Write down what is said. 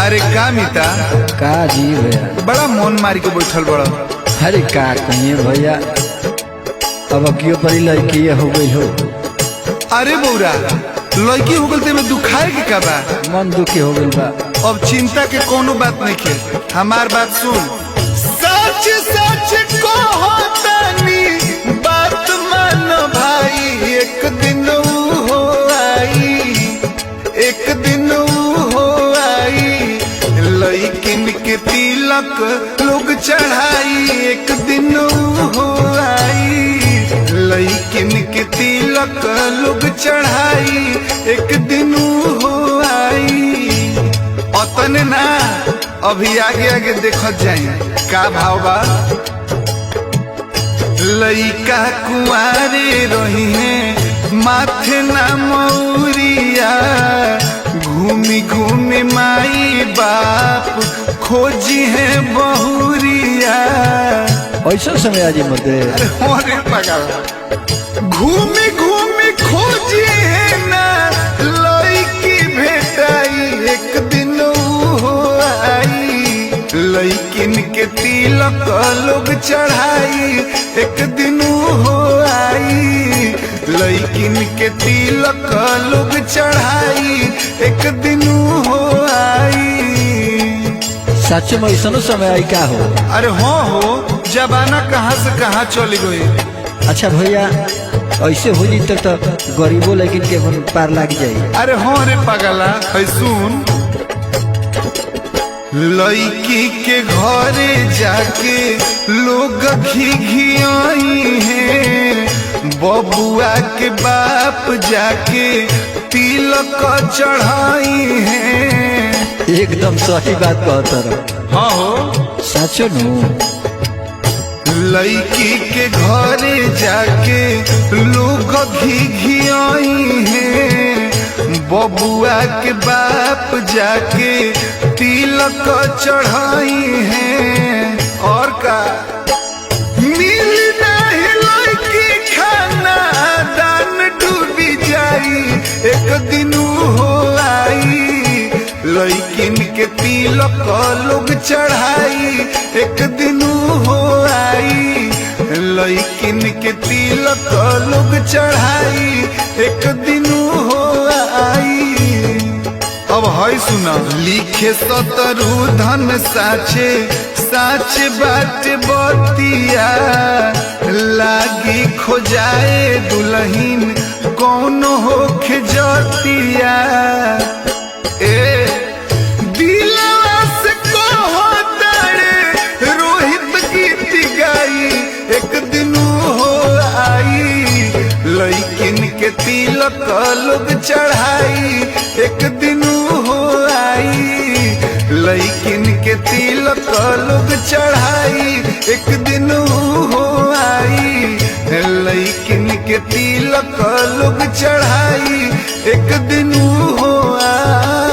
अरे का मिता का जी भैया बड़ा मन मारी के बैठल बड़ा। अरे का कहिए भैया अब क्यों परी लड़की हो गई हो। अरे बौरा लड़की हो गल में दुखाए के का बा। मन दुखी हो गई बा। अब चिंता के कोनो बात नहीं खे, हमार बात सुन। सच सच कहतानी बात मान भाई, एक दिन हो आई, एक दिन हो आई। लड़किन के तिलक लोग चढ़ाई, एक दिन हो आई। लड़किन के तिलक लोग चढ़ाई, एक दिन हो आई। अतने ना अभी आगे आगे देखत जाए का भाव बा। लइका कुआरे रही है माथे ना मौरिया, घूमी घूमी माई बाप खोजी है बहुरिया। ऐसा समय आज मत घूमी घूमी खोजी है ना लड़की भेटाई, एक दिन हो आई। लड़किन के तिलक लोग चढ़ाई, एक दिन हो आई। लड़किन के तिलक लोग चढ़ाई, एक दिन हो आई। सच में ऐसा समय आई का हो। अरे हो जमाना कहाँ से कहाँ चली गई। अच्छा भैया ऐसे हो जी तो गरीबों लेकिन के पार लग जाये। अरे हो रे पगला है सुन। लड़की के घरे जाके लोग घिघियाई हैं, बबुआ के बाप जाके तिलक चढ़ाई हैं। एकदम सही बात कहता रहा। हाँ हो सचो नु। लड़की के घरे जाके लोग घिघियाई हैं, बबुआ के बाप जाके तिलक चढ़ाई हैं। और का मिल नहीं लड़की खाना दान डूबी जाई, एक दिन हो आई। लड़किन के तिलक लोग चढ़ाई, एक दिन हो आई। लड़किन के तिलक लोग चढ़ाई, एक दिन हो आई। अब है सुना। लिखे सतरु धन साचे, साच बात बतिया। लागी खोजाए दुल्हीन कौन होखे जतिया। दिलवा से कहो तारे रोहित गीत गाई, एक दिन हो आई। लड़किन के तिलक लोग चढ़ाई, एक दिन हो आई। लड़किन के तिलक लोग चढ़ाई, एक दिन हो आई। लड़किन के तिलक लोग चढ़ाई, एक दिन हो आई।